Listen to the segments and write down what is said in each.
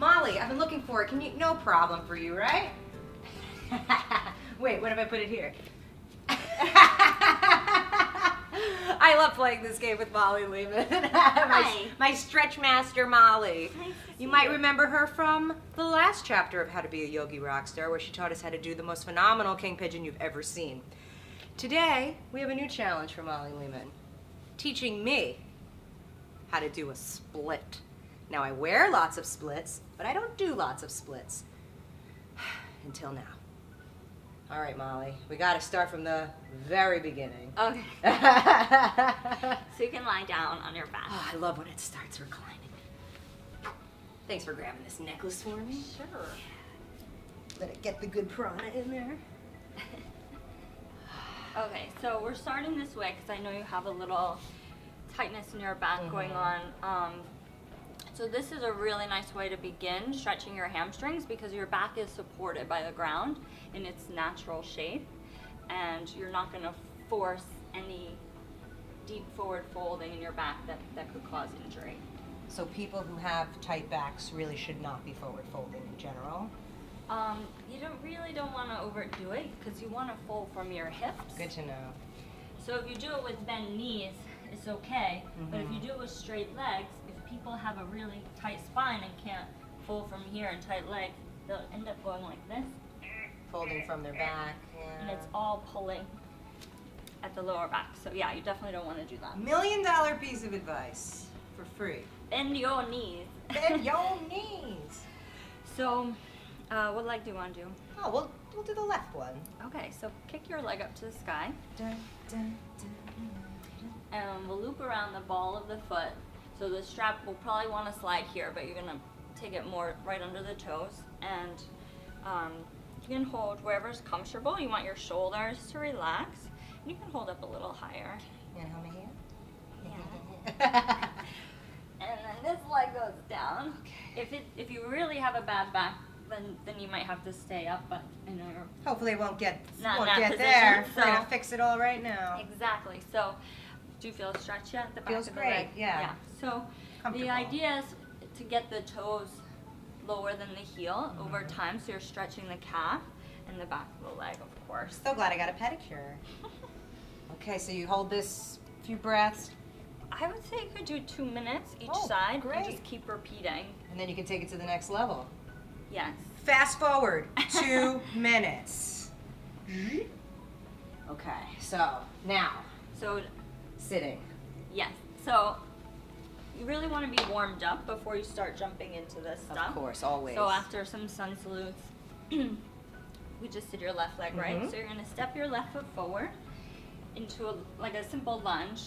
Molly, I've been looking for it. Can you, no problem for you, right? Wait, what if I put it here? I love playing this game with Molly Lehman. my stretch master, Molly. Nice You might remember her from the last chapter of How to Be a Yogi Rockstar, where she taught us how to do the most phenomenal king pigeon you've ever seen. Today, we have a new challenge for Molly Lehman, teaching me how to do a split. Now, I wear lots of splits, but I don't do lots of splits. Until now. All right, Molly, we got to start from the very beginning. Okay. So you can lie down on your back. Oh, I love when it starts reclining. Thanks for grabbing this necklace for me. Sure. Let it get the good prana in there. Okay, so we're starting this way because I know you have a little tightness in your back going on. So this is a really nice way to begin stretching your hamstrings because your back is supported by the ground in its natural shape, and you're not going to force any deep forward folding in your back that could cause injury. So people who have tight backs really should not be forward folding in general? You really don't want to overdo it because you want to fold from your hips. Good to know. So if you do it with bent knees, it's okay, but if you do it with straight legs, if people have a really tight spine and can't fold from here and tight legs, they'll end up going like this. Folding from their back, yeah. And it's all pulling at the lower back. So yeah, you definitely don't want to do that. $1 million piece of advice for free. Bend your knees. Bend your knees. So, what leg do you want to do? Oh, we'll do the left one. Okay, so kick your leg up to the sky. Dun, dun, dun, And we'll loop around the ball of the foot. So the strap will probably want to slide here, but you're going to take it more right under the toes. And you can hold wherever's comfortable. You want your shoulders to relax. You can hold up a little higher. You gonna hold me here? Yeah. And then this leg goes down. Okay. If you really have a bad back, then you might have to stay up, but I know you're Hopefully it won't get not in that there. position, We're gonna so- fix it all right now. Exactly. So, do you feel a stretch yet? The back Feels of the great, leg? yeah. So, Comfortable. the idea is to get the toes lower than the heel over time, so you're stretching the calf and the back of the leg, of course. So glad I got a pedicure. Okay, so you hold this few breaths, I would say you could do 2 minutes each Oh, side great. and just keep repeating. and then you can take it to the next level. Yes. Fast forward 2 minutes. Okay, so now So, sitting. yes. So, you really want to be warmed up before you start jumping into this stuff. Of course, always. So after some sun salutes, we just did your left leg, right? So you're going to step your left foot forward into like a simple lunge.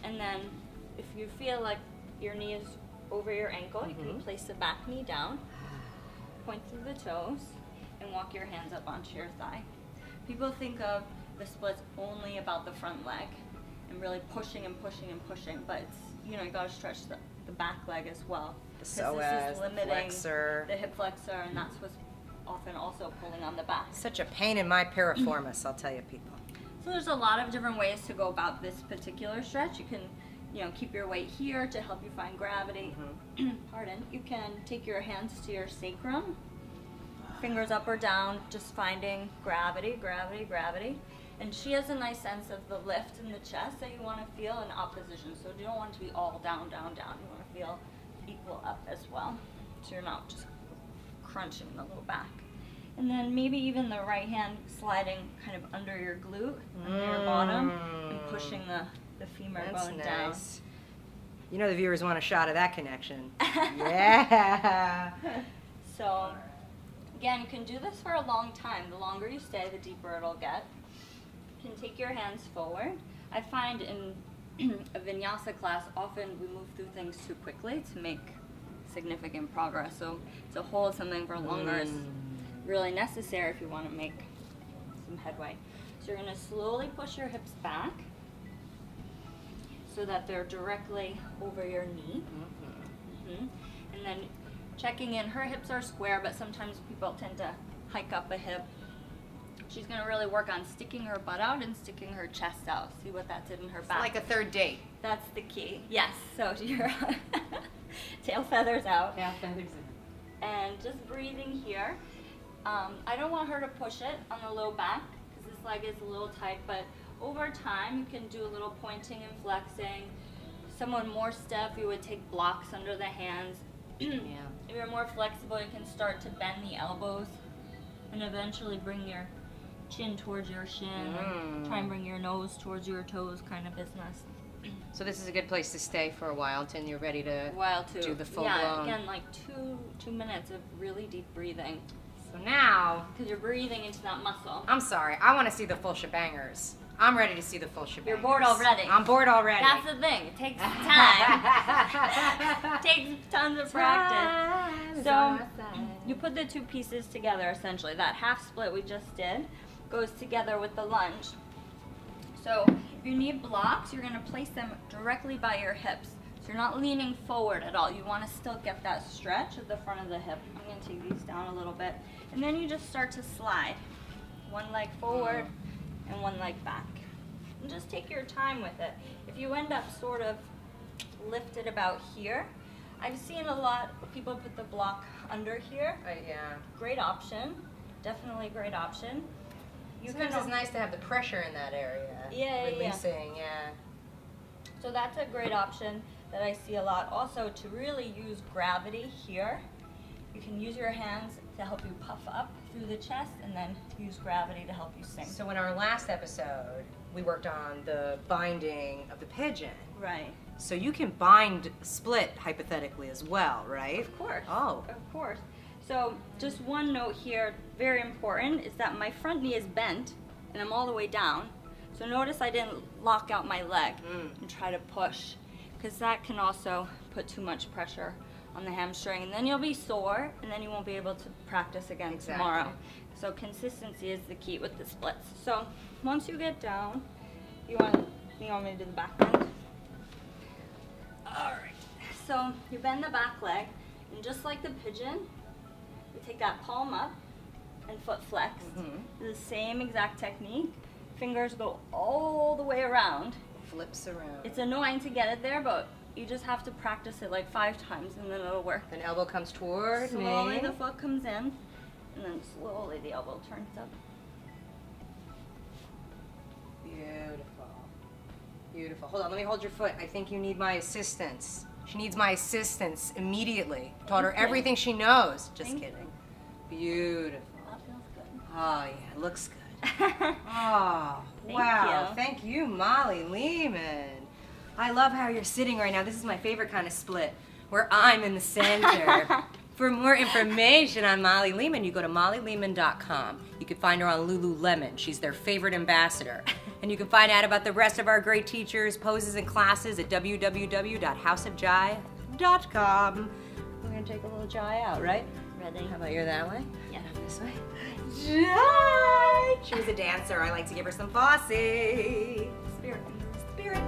And then if you feel like your knee is over your ankle, you can place the back knee down, point through the toes, and walk your hands up onto your thigh. People think of the splits only about the front leg and really pushing and pushing and pushing, but it's, you got to stretch the back leg as well. The 'cause psoas, this is the limiting flexor. the hip flexor, and that's what's often also pulling on the back. Such a pain in my piriformis, I'll tell you people. So there's a lot of different ways to go about this particular stretch. You can, keep your weight here to help you find gravity. Pardon. You can take your hands to your sacrum, fingers up or down, just finding gravity, gravity, gravity. And she has a nice sense of the lift in the chest that you want to feel in opposition. So you don't want it to be all down, down, down. You want to feel equal up as well. So you're not just crunching the low back. And then maybe even the right hand sliding kind of under your glute, under your bottom, and pushing the femur bone down. Nice. You know the viewers want a shot of that connection. Yeah. So, again, you can do this for a long time. The longer you stay, the deeper it'll get. You can take your hands forward. I find in a vinyasa class, often we move through things too quickly to make significant progress. So to hold something for longer is really necessary if you want to make some headway. So you're going to slowly push your hips back so that they're directly over your knee. And then checking in, her hips are square, but sometimes people tend to hike up a hip. She's going to really work on sticking her butt out and sticking her chest out. See what that did in her back. Like a third date. That's the key. Yes. So you're Tail feathers out. Tail feathers in. And just breathing here. I don't want her to push it on the low back because this leg is a little tight, but over time you can do a little pointing and flexing. Someone more stiff, you would take blocks under the hands. Yeah. If you're more flexible, you can start to bend the elbows and eventually bring your chin towards your shin and try and bring your nose towards your toes kind of business. So this is a good place to stay for a while until you're ready to do the full yeah, blown. again, like two minutes of really deep breathing. So now, Because you're breathing into that muscle. I'm sorry, I want to see the full shebangers. I'm ready to see the full shebangers. You're bored already. I'm bored already. That's the thing. It takes time. It takes tons of practice. So you put the two pieces together essentially. That half split we just did goes together with the lunge. So if you need blocks, you're going to place them directly by your hips. So you're not leaning forward at all. You want to still get that stretch at the front of the hip. I'm going to take these down a little bit. And then you just start to slide. One leg forward and one leg back. And just take your time with it. If you end up sort of lifted about here, I've seen a lot of people put the block under here. Yeah. Great option. Definitely a great option. Sometimes it's nice to have the pressure in that area. Yeah, Releasing, yeah. So that's a great option that I see a lot. Also, to really use gravity here, you can use your hands to help you puff up through the chest and then use gravity to help you sink. So in our last episode, we worked on the binding of the pigeon. Right. So you can bind split hypothetically as well, right? Of course. Oh. Of course. So just one note here, very important, is that my front knee is bent and I'm all the way down. So notice I didn't lock out my leg and try to push, because that can also put too much pressure on the hamstring, and then you'll be sore and then you won't be able to practice again tomorrow. So consistency is the key with the splits. So once you get down, you want me to do the back bend? Alright, so you bend the back leg, and just like the pigeon, you take that palm up and foot flex. The same exact technique. Fingers go all the way around. Flips around. It's annoying to get it there, but you just have to practice it like 5 times and then it'll work. An elbow comes toward me. Slowly the foot comes in, and then slowly the elbow turns up. Beautiful. Beautiful. Hold on, let me hold your foot. I think you need my assistance. She needs my assistance immediately. Taught her everything she knows. Just kidding. Beautiful. That feels good. Oh yeah, it looks good. Oh, wow. Thank you, Molly Lehman. I love how you're sitting right now. This is my favorite kind of split, where I'm in the center. For more information on Molly Lehman, you go to mollylehman.com. You can find her on Lululemon. She's their favorite ambassador. And you can find out about the rest of our great teachers, poses, and classes at www.houseofjai.com. We're going to take a little jai out, right? Ready? How about you're that way? Yeah. This way? Jai! She was a dancer. I like to give her some Fosse. Spirit. Spirit.